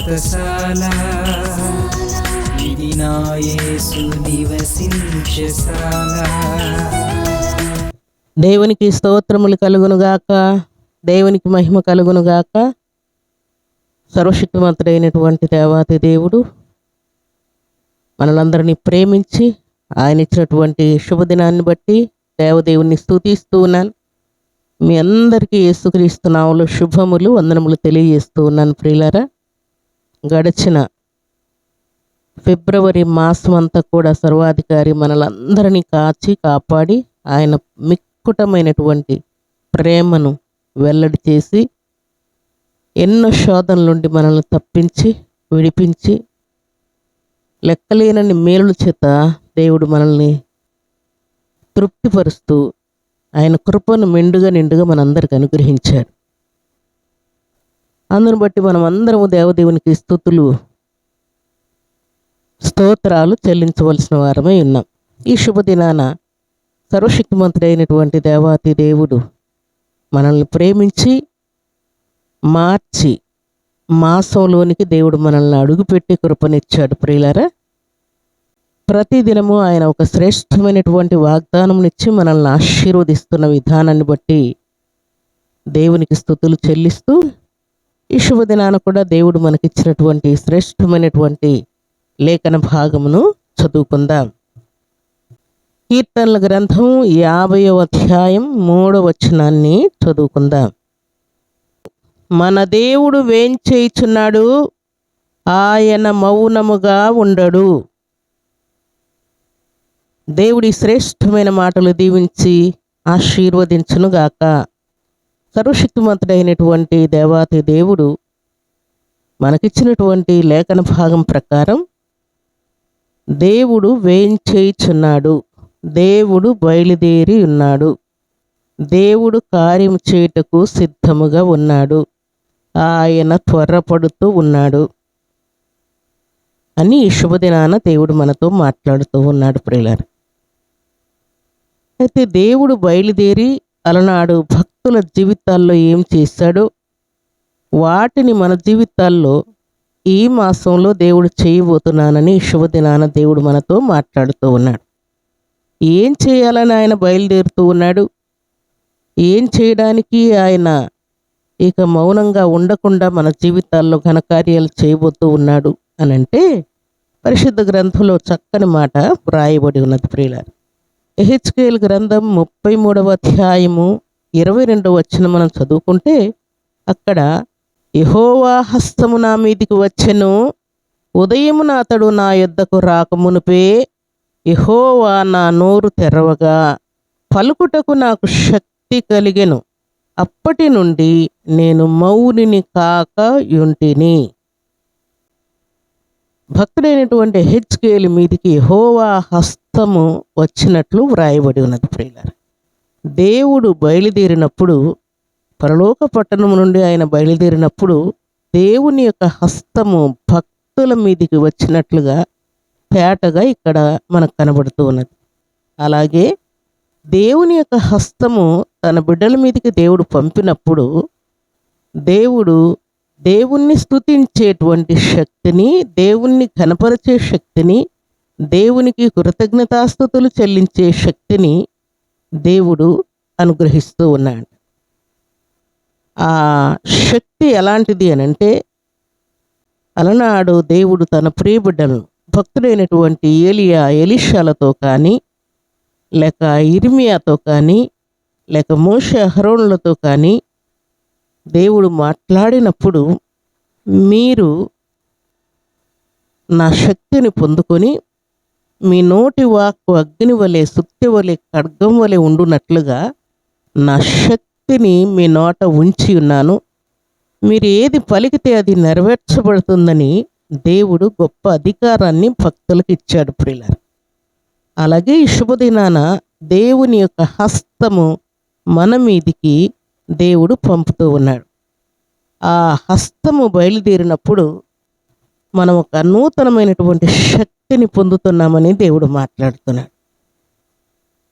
వ్రతశాల ఇది నా యేసు నివసించశాల. దేవునికి స్తోత్రములు కలుగునుగాక, దేవునికి మహిమ కలుగునుగాక. సర్వశక్తిమంతుడైనటువంటి దేవాతి దేవుడు మనలందరినీ ప్రేమించి ఆయన ఇచ్చినటువంటి శుభదినాన్ని బట్టి దేవదేవుని స్తుతిస్తూ ఉన్నాను. మీ అందరికీ యేసుక్రీస్తు నామములో శుభములు వందనములు తెలియజేస్తూ ఉన్నాను. ప్రియులారా, గడిచిన ఫిబ్రవరి మాసం అంతా కూడా సర్వాధికారి మనలందరినీ కాచి కాపాడి ఆయన మిక్కుటమైనటువంటి ప్రేమను వెల్లడి చేసి ఎన్నో శోధనల నుండి మనల్ని తప్పించి విడిపించి లెక్కలేనన్ని మేలుల చేత దేవుడు మనల్ని తృప్తిపరుస్తూ ఆయన కృపను నిండుగా మనందరికి అనుగ్రహించాడు. అందును బట్టి మనం అందరము దేవదేవునికి స్తుతులు స్తోత్రాలు చెల్లించవలసిన వారమై ఉన్నాం. ఈ శుభదినాన సర్వశక్తిమంతుడైనటువంటి దేవాతి దేవుడు మనల్ని ప్రేమించి మార్చి మాసంలోనికి దేవుడు మనల్ని అడుగుపెట్టి కృపనిచ్చాడు. ప్రియులారా, ప్రతిదినము ఆయన ఒక శ్రేష్టమైనటువంటి వాగ్దానంనిచ్చి మనల్ని ఆశీర్వదిస్తున్న విధానాన్ని బట్టి దేవునికి స్తుతులు చెల్లిస్తూ ఈ శుభదినాన కూడా దేవుడు మనకిచ్చినటువంటి శ్రేష్టమైనటువంటి లేఖన భాగమును చదువుకుందాం. కీర్తనల గ్రంథం 50వ అధ్యాయం 3వ వచనాన్ని చదువుకుందాం. మన దేవుడు వేంచేయుచున్నాడు, ఆయన మౌనముగా ఉండడు. దేవుడి శ్రేష్టమైన మాటలు దీవించి ఆశీర్వదించునుగాక. సర్వశక్తిమంతుడైనటువంటి దేవాతి దేవుడు మనకిచ్చినటువంటి లేఖన భాగం ప్రకారం దేవుడు వేంచేయుచున్నాడు, దేవుడు బయలుదేరి ఉన్నాడు, దేవుడు కార్యం చేయుటకు సిద్ధముగా ఉన్నాడు, ఆయన త్వరపడుతూ ఉన్నాడు అని ఈ శుభదినాన దేవుడు మనతో మాట్లాడుతూ ఉన్నాడు. ప్రియులారా, అయితే దేవుడు బయలుదేరి అలనాడు భక్తుల జీవితాల్లో ఏం చేశాడో వాటిని మన జీవితాల్లో ఈ మాసంలో దేవుడు చేయబోతున్నానని శుభదినాన దేవుడు మనతో మాట్లాడుతూ ఉన్నాడు. ఏం చేయాలని ఆయన బయలుదేరుతూ ఉన్నాడు, ఏం చేయడానికి ఆయన ఇక మౌనంగా ఉండకుండా మన జీవితాల్లో ఘనకార్యాలు చేయబోతూ ఉన్నాడు అని అంటే పరిశుద్ధ గ్రంథంలో చక్కని మాట వ్రాయబడి ఉన్నది. ప్రియులారా, యెహెజ్కేలు గ్రంథం 33వ అధ్యాయము 22వ వచనం మనం చదువుకుంటే అక్కడ యెహోవా హస్తము నా మీదికి వచ్చెను, ఉదయమున అతడు నా యొద్దకు రాకమునుపే యెహోవా నా నోరు తెరవగా పలుకుటకు నాకు శక్తి కలిగెను, అప్పటి నుండి నేను మౌనిని కాక యుంటిని. భక్తుడైనటువంటి యెహెజ్కేలు మీదికి యెహోవా హస్తము వచ్చినట్లు వ్రాయబడి ఉన్నది. ప్రియులారా, దేవుడు బయలుదేరినప్పుడు పరలోక పట్టణం నుండి ఆయన బయలుదేరినప్పుడు దేవుని యొక్క హస్తము భక్తుల మీదికి వచ్చినట్లుగా తేటగా ఇక్కడ మనకు కనబడుతూ ఉన్నది. అలాగే దేవుని యొక్క హస్తము తన బిడ్డల మీదకి దేవుడు పంపినప్పుడు దేవుణ్ణి స్తుతించేటువంటి శక్తిని, దేవుణ్ణి ఘనపరిచే శక్తిని, దేవునికి కృతజ్ఞతాస్తుతులు చెల్లించే శక్తిని దేవుడు అనుగ్రహిస్తూ ఉన్నాడు. ఆ శక్తి ఎలాంటిది అని అంటే అలనాడు దేవుడు తన ప్రియబిడ్డలను భక్తుడైనటువంటి ఎలీషాలతో కానీ లేక ఇర్మియాతో కానీ లేక మోషే అహరోనులతో కానీ దేవుడు మాట్లాడినప్పుడు మీరు నా శక్తిని పొందుకొని మీ నోటి వాక్కు అగ్ని వలె సుత్తి వలె ఖడ్గం వలె ఉండునట్లుగా నా శక్తిని మీ నోట ఉంచి ఉన్నాను, మీరు ఏది పలికితే అది నెరవేర్చబడుతుందని దేవుడు గొప్ప అధికారాన్ని భక్తులకు ఇచ్చాడు. ప్రియులారా, అలాగే ఈ శుభదినాన దేవుని యొక్క హస్తము మన మీదికి దేవుడు పంపుతూ ఉన్నాడు. ఆ హస్తము బయలుదేరినప్పుడు మనం ఒక నూతనమైనటువంటి శక్తిని పొందుతున్నామని దేవుడు మాట్లాడుతున్నాడు.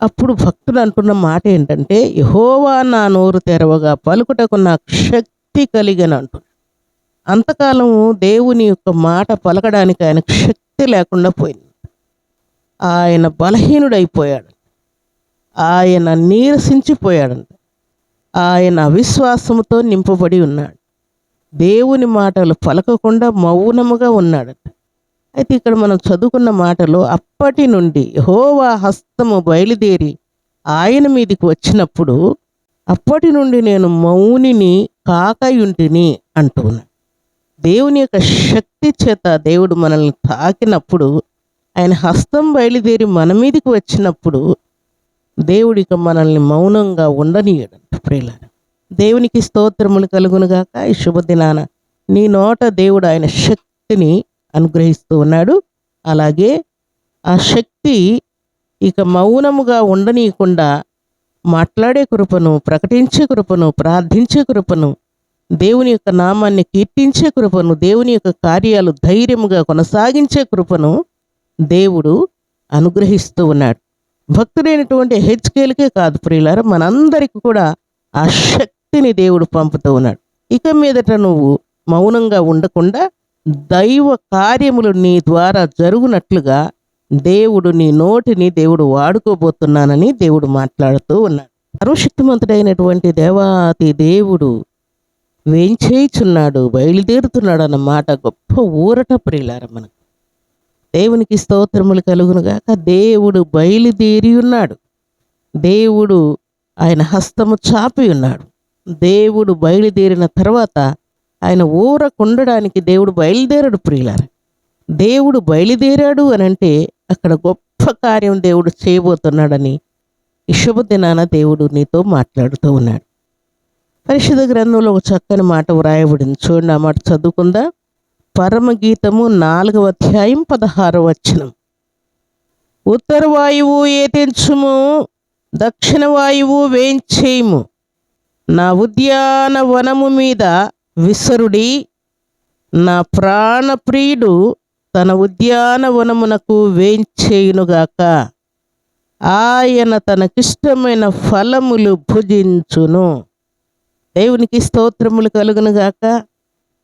అప్పుడు భక్తుడు అంటున్న మాట ఏంటంటే, యెహోవా నా నోరు తెరవగా పలుకుటకు నాకు శక్తి కలిగను అంటున్నాడు. అంతకాలము దేవుని యొక్క మాట పలకడానికి ఆయనకు శక్తి లేకుండా పోయింది. ఆయన బలహీనుడైపోయాడు. ఆయన నీరసించిపోయాడంట. ఆయన అవిశ్వాసముతో నింపబడి ఉన్నాడు. దేవుని మాటలు పలకకుండా మౌనముగా ఉన్నాడట. అయితే ఇక్కడ మనం చదువుకున్న మాటలో అప్పటి నుండి యెహోవా హస్తము బయలుదేరి ఆయన మీదికి వచ్చినప్పుడు అప్పటి నుండి నేను మౌనిని కాకయుంటిని అంటున్నాను. దేవుని యొక్క శక్తి చేత దేవుడు మనల్ని తాకినప్పుడు, ఆయన హస్తం బయలుదేరి మన మీదికి వచ్చినప్పుడు దేవుడిక మనల్ని మౌనంగా ఉండనీయడంట. ప్రియులారా, దేవునికి స్తోత్రములు కలుగునుగాక. ఈ శుభదినాన నీ నోట దేవుడు ఆయన శక్తిని అనుగ్రహిస్తూ ఉన్నాడు. అలాగే ఆ శక్తి ఇక మౌనముగా ఉండనీయకుండా మాట్లాడే కృపను, ప్రకటించే కృపను, ప్రార్థించే కృపను, దేవుని యొక్క నామాన్ని కీర్తించే కృపను, దేవుని యొక్క కార్యాలు ధైర్యముగా కొనసాగించే కృపను దేవుడు అనుగ్రహిస్తూ ఉన్నాడు. భక్తుడైనటువంటి హెచ్కేలకే కాదు ప్రియులారా, మనందరికీ కూడా ఆ శక్తిని దేవుడు పంపుతూ ఉన్నాడు. ఇక మీదట నువ్వు మౌనంగా ఉండకుండా దైవ కార్యములు నీ ద్వారా జరుగునట్లుగా దేవుడు నీ నోటిని దేవుడు వాడుకోబోతున్నానని దేవుడు మాట్లాడుతూ ఉన్నాడు. సర్వశక్తిమంతుడైనటువంటి దేవాతి దేవుడు వేంచేయుచున్నాడు, బయలుదేరుతున్నాడు అన్నమాట గొప్ప ఊరట ప్రియులారా. మనకు దేవునికి స్తోత్రములు కలుగునుగాక. దేవుడు బయలుదేరి ఉన్నాడు. దేవుడు ఆయన హస్తము చాపి ఉన్నాడు. దేవుడు బయలుదేరిన తర్వాత ఆయన ఊరకుండడానికి దేవుడు బయలుదేరాడు ప్రియులారా. దేవుడు బయలుదేరాడు అని అంటే అక్కడ గొప్ప కార్యం దేవుడు చేయబోతున్నాడని ఈ శుభదినాన దేవుడు నీతో మాట్లాడుతూ ఉన్నాడు. పరిశుద్ధ గ్రంథంలో ఒక చక్కని మాట వ్రాయబడింది. చూడండి, ఆ మాట చదువుకుందా. పరమగీతము 4వ అధ్యాయం 16వ వచనం. ఉత్తర వాయువు ఏతెంచుము, దక్షిణ వాయువు వేంచేయము, నా ఉద్యానవనము మీద విసరుడి, నా ప్రాణప్రియుడు తన ఉద్యానవనమునకు వేంచేయునుగాక, ఆయన తనకిష్టమైన ఫలములు భుజించును. దేవునికి స్తోత్రములు కలుగునుగాక.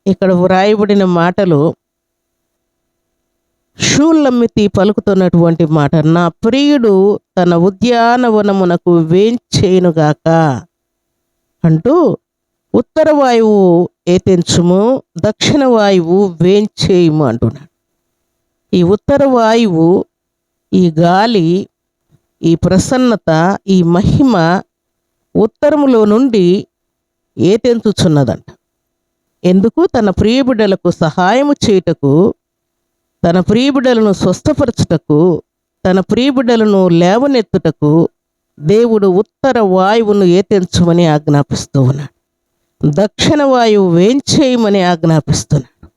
ఇక్కడ వ్రాయబడిన మాటలు షూల్లమ్మితి పలుకుతున్నటువంటి మాట. నా ప్రియుడు తన ఉద్యానవనమునకు వేంచేయునుగాక అంటూ ఉత్తర వాయువు ఏతెంచుము, దక్షిణ వాయువు వేంచేయుము అంటున్నాడు. ఈ ఉత్తర వాయువు, ఈ గాలి, ఈ ప్రసన్నత, ఈ మహిమ ఉత్తరములో నుండి ఏతెంచుచున్నదంట. ఎందుకు? తన ప్రియబిడ్డలకు సహాయము చేయుటకు, తన ప్రియబిడ్డలను స్వస్థపరచుటకు, తన ప్రియబిడ్డలను లేవనెత్తుటకు దేవుడు ఉత్తర వాయువును ఏతెంచమని ఆజ్ఞాపిస్తూ ఉన్నాడు. దక్షిణ వాయువు వేంచేయమని ఆజ్ఞాపిస్తున్నాడు.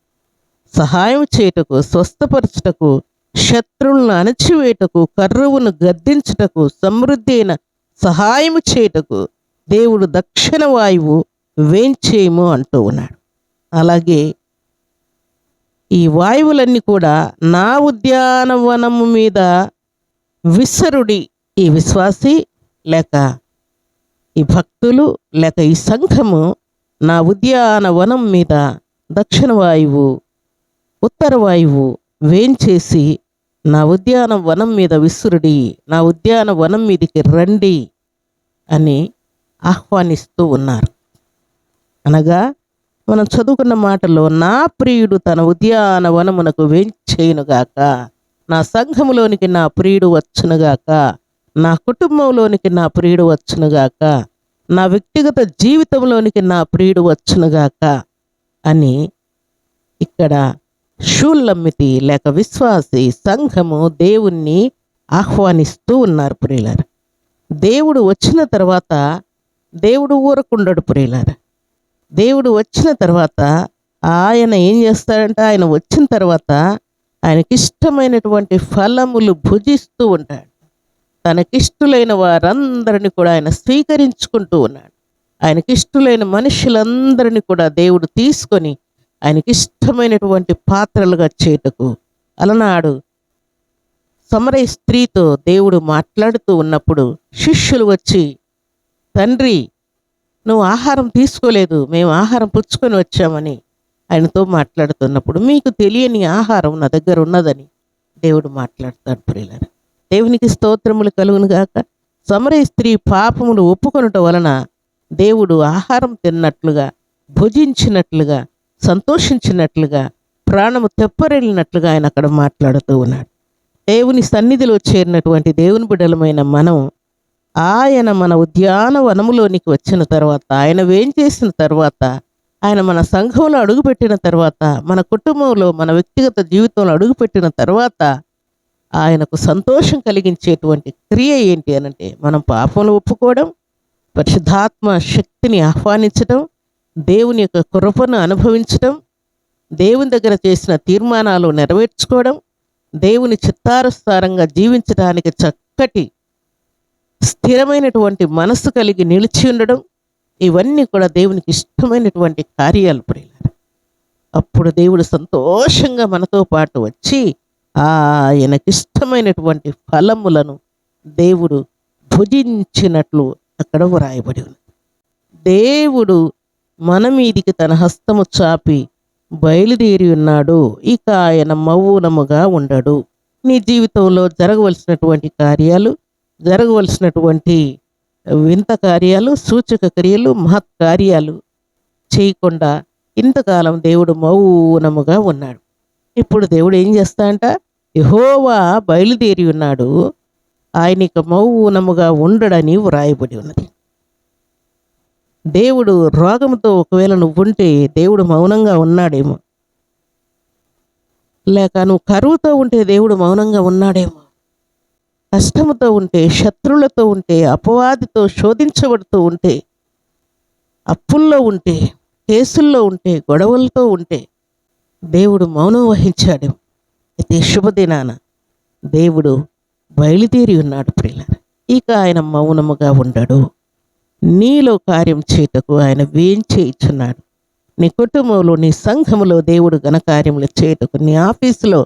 సహాయం చేయుటకు, స్వస్థపరచుటకు, శత్రువులను అణచివేయుటకు, కర్రువును గద్దించుటకు, సమృద్ధి అయిన సహాయము చేయుటకు దేవుడు దక్షిణ వాయువు వేంచేయము అంటూ ఉన్నాడు. అలాగే ఈ వాయువులన్నీ కూడా నా ఉద్యానవనము మీద విసరుడి. ఈ విశ్వాసి లేక ఈ భక్తులు లేక ఈ సంఘము నా ఉద్యానవనం మీద దక్షిణ వాయువు, ఉత్తర వాయువు వేంచేసి నా ఉద్యానవనం మీద విసురుడి, నా ఉద్యానవనం మీదకి రండి అని ఆహ్వానిస్తూ ఉన్నారు. అనగా మనం చదువుకున్న మాటలో నా ప్రియుడు తన ఉద్యానవనమునకు వేంచేయునుగాక, నా సంఘములోనికి నా ప్రియుడు వచ్చునుగాక, నా కుటుంబంలోనికి నా ప్రియుడు వచ్చునుగాక, నా వ్యక్తిగత జీవితంలోనికి నా ప్రియుడు వచ్చునుగాక అని ఇక్కడ షూల్లమ్మితి లేక విశ్వాసి సంఘము దేవుణ్ణి ఆహ్వానిస్తూ ఉన్నారు ప్రియులారా. దేవుడు వచ్చిన తర్వాత దేవుడు ఊరకుండడు ప్రియులారా. దేవుడు వచ్చిన తర్వాత ఆయన ఏం చేస్తాడంటే, ఆయన వచ్చిన తర్వాత ఆయనకిష్టమైనటువంటి ఫలములు భుజిస్తూ ఉంటాడు. తనకిష్టులైన వారందరినీ కూడా ఆయన స్వీకరించుకుంటూ ఉన్నాడు. ఆయనకిష్టులైన మనుషులందరినీ కూడా దేవుడు తీసుకొని ఆయనకిష్టమైనటువంటి పాత్రలుగా చేయుటకు, అలనాడు సమరయ స్త్రీతో దేవుడు మాట్లాడుతూ ఉన్నప్పుడు శిష్యులు వచ్చి, తండ్రి నువ్వు ఆహారం తీసుకోలేదు, మేము ఆహారం పుచ్చుకొని వచ్చామని ఆయనతో మాట్లాడుతున్నప్పుడు మీకు తెలియని ఆహారం నా దగ్గర ఉన్నదని దేవుడు మాట్లాడతాడు ప్రియులారా. దేవునికి స్తోత్రములు కలుగును గాక. సమరయ స్త్రీ పాపములు ఒప్పుకొనుట వలన దేవుడు ఆహారం తిన్నట్లుగా, భుజించినట్లుగా, సంతోషించినట్లుగా, ప్రాణము తెప్పరెళ్ళినట్లుగా ఆయన అక్కడ మాట్లాడుతూ ఉన్నాడు. దేవుని సన్నిధిలో చేరినటువంటి దేవుని బిడ్డలమైన మనం, ఆయన మన ఉద్యానవనములోనికి వచ్చిన తర్వాత, ఆయన వేంచేసిన తర్వాత, ఆయన మన సంఘంలో అడుగుపెట్టిన తర్వాత, మన కుటుంబంలో, మన వ్యక్తిగత జీవితంలో అడుగుపెట్టిన తర్వాత ఆయనకు సంతోషం కలిగించేటువంటి క్రియ ఏంటి అనంటే, మనం పాపములు ఒప్పుకోవడం, పరిశుద్ధాత్మ శక్తిని ఆహ్వానించడం, దేవుని యొక్క కృపను అనుభవించడం, దేవుని దగ్గర చేసిన తీర్మానాలు నెరవేర్చుకోవడం, దేవుని చిత్తానుసారంగా జీవించడానికి చక్కటి స్థిరమైనటువంటి మనస్సు కలిగి నిలిచి ఉండడం, ఇవన్నీ కూడా దేవునికి ఇష్టమైనటువంటి కార్యాలు ప్రియులారా. అప్పుడు దేవుడు సంతోషంగా మనతో పాటు వచ్చి ఆయనకిష్టమైనటువంటి ఫలములను దేవుడు భుజించినట్లు అక్కడ వ్రాయబడి ఉంది. దేవుడు మన మీదికి తన హస్తము చాపి బయలుదేరి ఉన్నాడు. ఇక ఆయన మౌనముగా ఉండడు. నీ జీవితంలో జరగవలసినటువంటి కార్యాలు, జరగవలసినటువంటి వింత కార్యాలు, సూచక క్రియలు, మహత్ కార్యాలు చేయకుండా ఇంతకాలం దేవుడు మౌనముగా ఉన్నాడు. ఇప్పుడు దేవుడు ఏం చేస్తాడంట? యెహోవా బయలుదేరి ఉన్నాడు, ఆయన ఇక మౌనముగా ఉండడని వ్రాయబడి ఉన్నది. దేవుడు రోగంతో ఒకవేళ నువ్వు ఉంటే దేవుడు మౌనంగా ఉన్నాడేమో, లేక నువ్వు కరువుతో ఉంటే దేవుడు మౌనంగా ఉన్నాడేమో, కష్టముతో ఉంటే, శత్రువులతో ఉంటే, అపవాదితో శోధించబడుతూ ఉంటే, అప్పుల్లో ఉంటే, కేసుల్లో ఉంటే, గొడవలతో ఉంటే దేవుడు మౌనం వహించాడేమో. అయితే శుభదినాన దేవుడు బయలుదేరి ఉన్నాడు ప్రియులారా. ఇక ఆయన మౌనముగా ఉండడు. నీలో కార్యం చేయుటకు ఆయన వేంచేయుచున్నాడు. నీ కుటుంబంలో, నీ సంఘములో దేవుడు ఘనకార్యములు చేయుటకు, నీ ఆఫీసులో,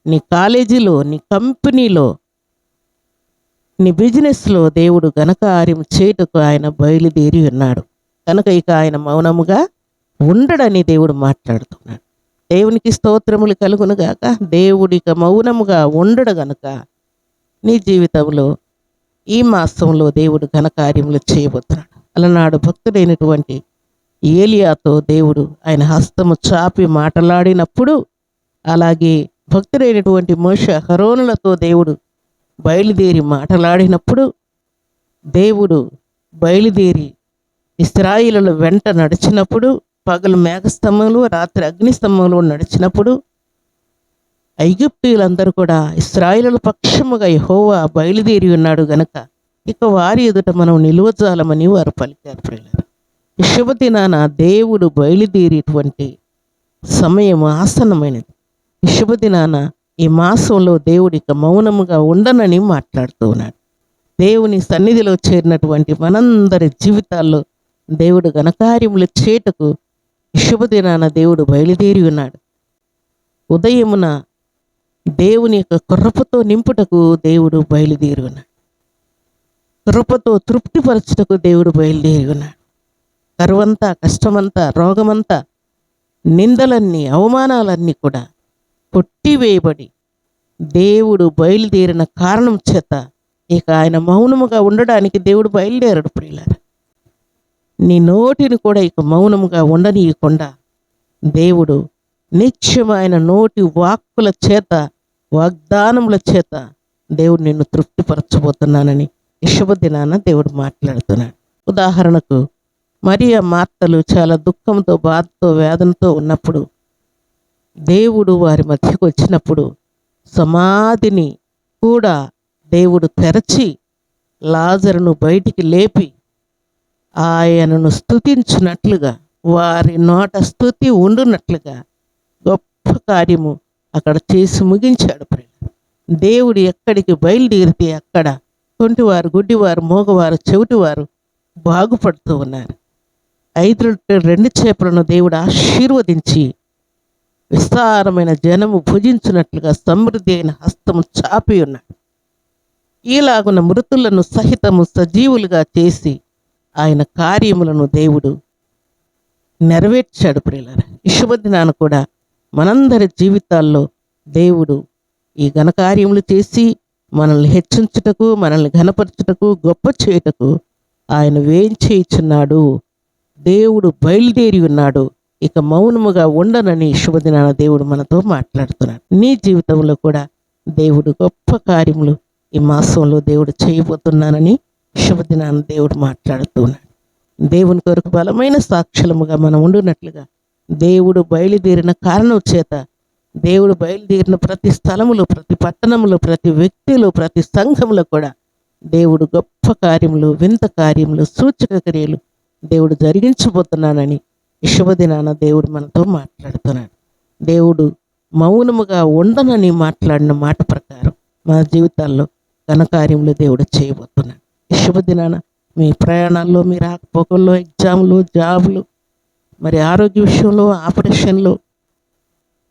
నీ కాలేజీలో, నీ కంపెనీలో, నీ బిజినెస్లో దేవుడు ఘనకార్యం చేయుటకు ఆయన బయలుదేరి ఉన్నాడు. కనుక ఇక ఆయన మౌనముగా ఉండడని దేవుడు మాట్లాడుతున్నాడు. దేవునికి స్తోత్రములు కలుగును గాక. దేవుడిక మౌనముగా ఉండడు గనుక నీ జీవితంలో ఈ మాసంలో దేవుడు ఘనకార్యములు చేయబోతున్నాడు. అలనాడు భక్తుడైనటువంటి ఏలియాతో దేవుడు ఆయన హస్తము చాపి మాట్లాడినప్పుడు, అలాగే భక్తుడైనటువంటి మోషే అహరోనులతో దేవుడు బయలుదేరి మాట్లాడినప్పుడు, దేవుడు బయలుదేరి ఇశ్రాయేలుల వెంట నడిచినప్పుడు, పగలు మేఘస్తంభంలో, రాత్రి అగ్నిస్తంభంలో నడిచినప్పుడు, ఐగుప్తీయులందరూ కూడా ఇశ్రాయేలుల పక్షముగా యెహోవా బయలుదేరి ఉన్నాడు గనక ఇక వారి ఎదుట మనం నిలువజాలమని వారు పలికారు ప్రియులారా. ఈ శుభదినాన దేవుడు బయలుదేరేటువంటి సమయం ఆసన్నమైనది. ఈ శుభదినాన ఈ మాసంలో దేవుడు ఇక మౌనముగా ఉండనని మాట్లాడుతూ ఉన్నాడు. దేవుని సన్నిధిలో చేరినటువంటి మనందరి జీవితాల్లో దేవుడు ఘనకార్యములు చేయుటకు ఈ శుభదినాన దేవుడు బయలుదేరి ఉన్నాడు. ఉదయమున దేవుని యొక్క కృపతో నింపుటకు దేవుడు బయలుదేరి ఉన్నాడు. కృపతో తృప్తిపరచుటకు దేవుడు బయలుదేరి ఉన్నాడు. కరువంతా, కష్టమంతా, రోగమంతా, నిందలన్నీ, అవమానాలన్నీ కూడా కొట్టివేయబడి దేవుడు బయలుదేరిన కారణం చేత ఇక ఆయన మౌనముగా ఉండడానికి దేవుడు బయలుదేరాడు ప్రియులారా. నీ నోటిని కూడా ఇక మౌనముగా ఉండనీయకుండా దేవుడు నిత్యం ఆయన నోటి వాక్కుల చేత, వాగ్దానముల చేత దేవుడు నిన్ను తృప్తిపరచబోతున్నానని ఈ శుభదినాన దేవుడు మాట్లాడుతున్నాడు. ఉదాహరణకు మరియ మార్తలు చాలా దుఃఖంతో, బాధతో, వేదనతో ఉన్నప్పుడు దేవుడు వారి మధ్యకు వచ్చినప్పుడు సమాధిని కూడా దేవుడు తెరచి లాజరును బయటికి లేపి ఆయనను స్తుతించినట్లుగా, వారి నోట స్తుతి ఉండునట్లుగా గొప్ప కార్యము అక్కడ చేసి ముగించాడు. దేవుడు ఎక్కడికి బయలుదేరితే అక్కడ కొంటివారు, గుడ్డివారు, మోగవారు, చెవిటివారు బాగుపడుతూ ఉన్నారు. 5 రొట్టెలు 2 చేపలను దేవుడు ఆశీర్వదించి విస్తారమైన జనము భుజించినట్లుగా సమృద్ధి అయిన హస్తము చాపి ఉన్నాడు. ఈలాగున మృతులను సహితము సజీవులుగా చేసి ఆయన కార్యములను దేవుడు నెరవేర్చాడు ప్రియులారా. ఈ శుభదినాన కూడా మనందరి జీవితాల్లో దేవుడు ఈ ఘనకార్యములు చేసి మనల్ని హెచ్చించుటకు, మనల్ని ఘనపరచుటకు, గొప్ప చేయుటకు ఆయన వేంచేయుచున్నాడు. దేవుడు బయలుదేరి ఉన్నాడు. ఇక మౌనముగా ఉండనని శుభదినాన దేవుడు మనతో మాట్లాడుతున్నాడు. నీ జీవితంలో కూడా దేవుడు గొప్ప కార్యములు ఈ మాసంలో దేవుడు చేయబోతున్నానని శుభదినాన దేవుడు మాట్లాడుతున్నాడు. దేవుని కొరకు బలమైన సాక్షులముగా మనం ఉండునట్లుగా దేవుడు బయలుదేరిన కారణం చేత, దేవుడు బయలుదేరిన ప్రతి స్థలములో, ప్రతి పట్టణములో, ప్రతి వ్యక్తిలో, ప్రతి సంఘంలో కూడా దేవుడు గొప్ప కార్యములు, వింత కార్యములు, సూచక క్రియలు దేవుడు జరిగించబోతున్నానని ఈ శుభదినాన దేవుడు మనతో మాట్లాడుతున్నాడు. దేవుడు మౌనముగా ఉండనని మాట్లాడిన మాట ప్రకారం మన జీవితాల్లో ఘనకార్యములు దేవుడు చేయబోతున్నాడు. ఈ శుభదినాన మీ ప్రయాణాల్లో, మీ రాకపోకల్లో, ఎగ్జామ్లు, జాబులు, మరి ఆరోగ్య విషయంలో, ఆపరేషన్లో,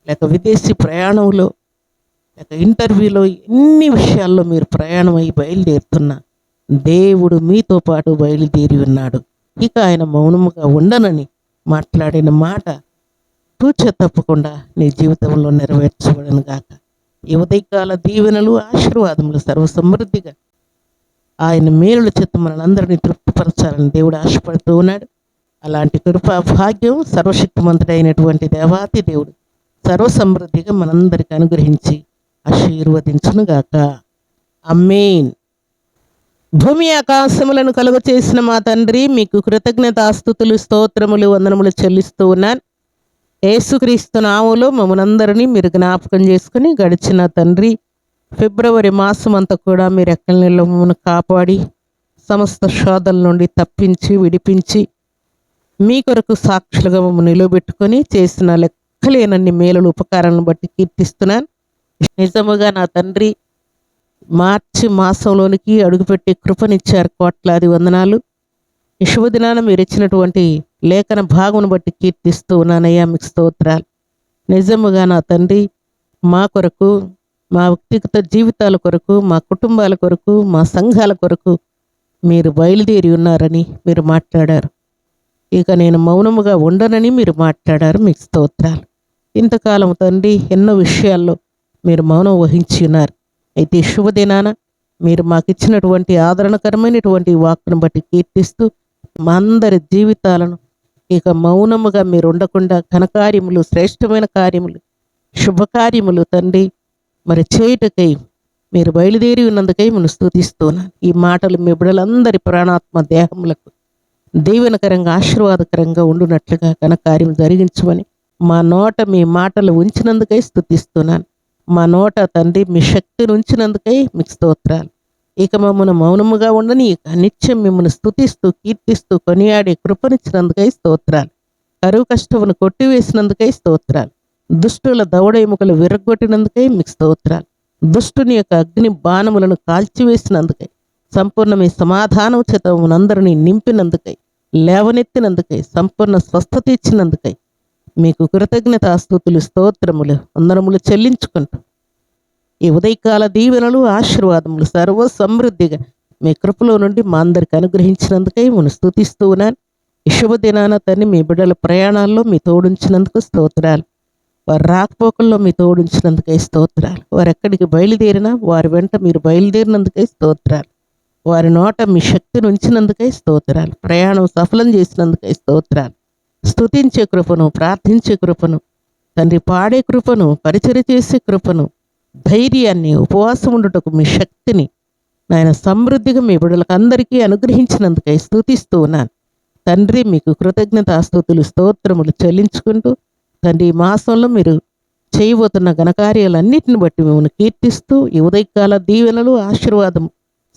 లేక విదేశీ ప్రయాణంలో, లేక ఇంటర్వ్యూలో, ఎన్ని విషయాల్లో మీరు ప్రయాణం అయి బయలుదేరుతున్న దేవుడు మీతో పాటు బయలుదేరి ఉన్నాడు. ఇక ఆయన మౌనముగా ఉండనని మాట్లాడిన మాట తూచ తప్పకుండా నీ జీవితంలో నెరవేర్చబడను గాక. ఈ ఉదయకాల దీవెనలు, ఆశీర్వాదములు సర్వసమృద్ధిగా ఆయన మేలుల చేత మనందరినీ తృప్తిపరచాలని దేవుడు ఆశపడుతూ ఉన్నాడు. అలాంటి కృపా భాగ్యం సర్వశక్తిమంతుడైనటువంటి దేవాతి దేవుడు సర్వసమృద్ధిగా మనందరికి అనుగ్రహించి ఆశీర్వదించునుగాక. ఆమేన్. భూమి ఆకాశములను కలుగ చేసిన మా తండ్రి, మీకు కృతజ్ఞతాస్తుతులు, స్తోత్రములు, వందనములు చెల్లిస్తూ ఉన్నాను. యేసుక్రీస్తు నామములో మమ్మల్నందరినీ మీరు జ్ఞాపకం చేసుకుని గడిచిన తండ్రి ఫిబ్రవరి మాసం అంతా కూడా మీరు ఎక్కల నీళ్ళలో మమ్మల్ని కాపాడి సమస్త శోధల నుండి తప్పించి విడిపించి మీ కొరకు సాక్షులుగా మమ్మల్ని నిలబెట్టుకొని చేసిన లెక్కలేనన్ని మేలులు, ఉపకారాలను బట్టి కీర్తిస్తున్నాను. నిజముగా నా తండ్రి మార్చి మాసంలోనికి అడుగుపెట్టి కృపనిచ్చారు. కోట్లాది వందనాలు. ఈ శుభదినాన మీరు ఇచ్చినటువంటి లేఖన భాగమును బట్టి కీర్తిస్తూ ఉన్నానయ్యా, మీకు స్తోత్రాలు. నిజముగా నా తండ్రి మా కొరకు, మా వ్యక్తిగత జీవితాల కొరకు, మా కుటుంబాల కొరకు, మా సంఘాల కొరకు మీరు బయలుదేరి ఉన్నారని మీరు మాట్లాడారు. ఇక నేను మౌనముగా ఉండనని మీరు మాట్లాడారు. మీకు స్తోత్రాలు. ఇంతకాలం తండ్రి ఎన్నో విషయాల్లో మీరు మౌనం వహించి ఉన్నారు. అయితే శుభదినాన మీరు మాకు ఇచ్చినటువంటి ఆదరణకరమైనటువంటి వాక్కును బట్టి కీర్తిస్తూ మా అందరి జీవితాలను ఇక మౌనముగా మీరు ఉండకుండా ఘనకార్యములు, శ్రేష్టమైన కార్యములు, శుభకార్యములు తండ్రి మరి చేయుటకై మీరు బయలుదేరి ఉన్నందుకై మనం స్తుతిస్తున్నాను. ఈ మాటలు మీ బిడ్డలందరి ప్రాణాత్మ దేహములకు దీవెనకరంగా, ఆశీర్వాదకరంగా ఉండునట్లుగా ఘనకార్యం జరిగించమని మా నోట మీ మాటలు ఉంచినందుకై స్తుతిస్తున్నాను. మా నోట తండ్రి మీ శక్తిని ఉంచినందుకై మీకు స్తోత్రాలు. ఇక మమ్మల్ని మౌనముగా ఉండని, ఇక నిత్యం మిమ్మల్ని స్తుతిస్తూ, కీర్తిస్తూ, కొనియాడి కృపనిచ్చినందుకై స్తోత్రాలు. కరువు కష్టమును కొట్టివేసినందుకై స్తోత్రాలు. దుష్టుల దవడ ఎముకలు విరగొట్టినందుకై మీకు స్తోత్రాలు. దుష్టుని యొక్క అగ్ని బాణములను కాల్చివేసినందుకై, సంపూర్ణ మీ సమాధానం చేత మనందరినీ నింపినందుకై, లేవనెత్తినందుకై, సంపూర్ణ స్వస్థత ఇచ్చినందుకై మీకు కృతజ్ఞతాస్తుతులు, స్తోత్రములు, వందనములు చెల్లించుకుంటూ ఈ ఉదయకాల దీవెనలు, ఆశీర్వాదములు సర్వ సమృద్ధిగా మీ కృపలో నుండి మా అందరికి అనుగ్రహించినందుకై మనం స్తుతిస్తూ ఉన్నాను. ఈ శుభదినాన తండ్రి మీ బిడ్డల ప్రయాణాల్లో మీ తోడుంచినందుకు స్తోత్రాలు. వారి రాకపోకల్లో మీ తోడుంచినందుకై స్తోత్రాలు. వారు ఎక్కడికి బయలుదేరినా వారి వెంట మీరు బయలుదేరినందుకై స్తోత్రాలు. వారి నోట మీ శక్తిని ఉంచినందుకై స్తోత్రాలు. ప్రయాణం సఫలం చేసినందుకై స్తోత్రాలు. స్తుతించే కృపను, ప్రార్థించే కృపను తండ్రి, పాడే కృపను, పరిచర్య చేసే కృపను, ధైర్యాన్ని, ఉపవాసం ఉండుటకు మీ శక్తిని నాయన సమృద్ధిగా మీ బిడ్డలకు అందరికీ అనుగ్రహించినందుకై స్తుతిస్తూ ఉన్నాను తండ్రి. మీకు కృతజ్ఞతాస్తుతులు, స్తోత్రములు చెల్లించుకుంటూ తండ్రి ఈ మాసంలో మీరు చేయబోతున్న ఘనకార్యాలన్నిటిని బట్టి మిమ్మల్ని కీర్తిస్తూ ఈ ఉదయకాల దీవెనలు, ఆశీర్వాదము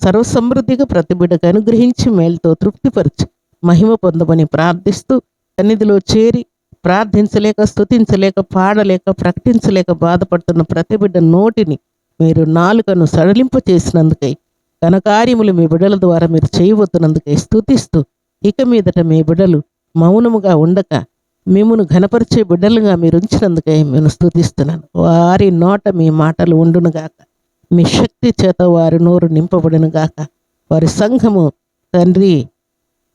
సర్వసమృద్ధిగా ప్రతి బిడ్డకు అనుగ్రహించి మేలుతో తృప్తిపరిచి మహిమ పొందమని ప్రార్థిస్తూ సన్నిధిలో చేరి ప్రార్థించలేక, స్తుతించలేక, పాడలేక, ప్రకటించలేక బాధపడుతున్న ప్రతి బిడ్డ నోటిని మీరు నాలుకను సడలింప చేసినందుకై, ఘనకార్యములు మీ బిడ్డల ద్వారా మీరు చేయబోతున్నందుకై స్తుతిస్తూ ఇక మీదట మీ బిడ్డలు మౌనముగా ఉండక మిమ్మును ఘనపరిచే బిడ్డలుగా మీరు ఉంచినందుకై నేను స్తుతిస్తున్నాను. వారి నోట మీ మాటలు ఉండునుగాక, మీ శక్తి చేత వారి నోరు నింపబడునుగాక, వారి సంఘము తండ్రి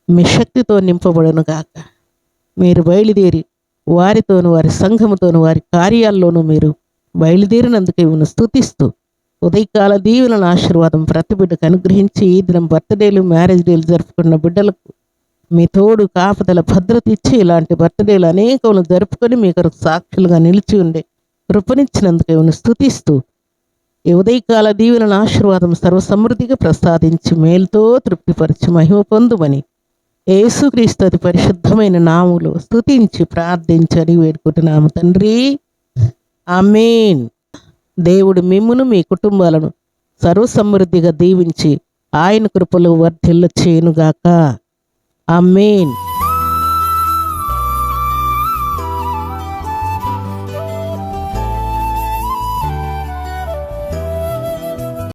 మీ శక్తితో నింపబడునుగాక. మీరు బయలుదేరి వారితోను, వారి సంఘముతోను, వారి కార్యాల్లోనూ మీరు బయలుదేరినందుకు ఇవను స్తుతిస్తూ ఉదయకాల దీవెనల ఆశీర్వాదం ప్రతి బిడ్డకు అనుగ్రహించి ఈ దినం బర్త్డేలు, మ్యారేజ్ డేలు జరుపుకున్న బిడ్డలకు మీ తోడు కాపుదల భద్రత ఇచ్చి ఇలాంటి బర్త్డేలు అనేకములు జరుపుకొని మీ కొరకు సాక్షులుగా నిలిచి ఉండే కృపనిచ్చినందుకు ఇవను స్తుతిస్తూ ఈ ఉదయకాల దీవెనల ఆశీర్వాదం సర్వసమృద్ధిగా ప్రసాదించి మేలుతో తృప్తిపరిచి మహిమ పొందుమని యేసుక్రీస్తు అతి పరిశుద్ధమైన నామములో స్తుతించి ప్రార్థించని వేడుకుంటున్నాము తండ్రి. ఆమేన్. దేవుడు మిమ్మును మీ కుటుంబాలను సర్వసమృద్ధిగా దీవించి ఆయన కృపలో వర్ధిల్ల చేయునుగాక. ఆమేన్.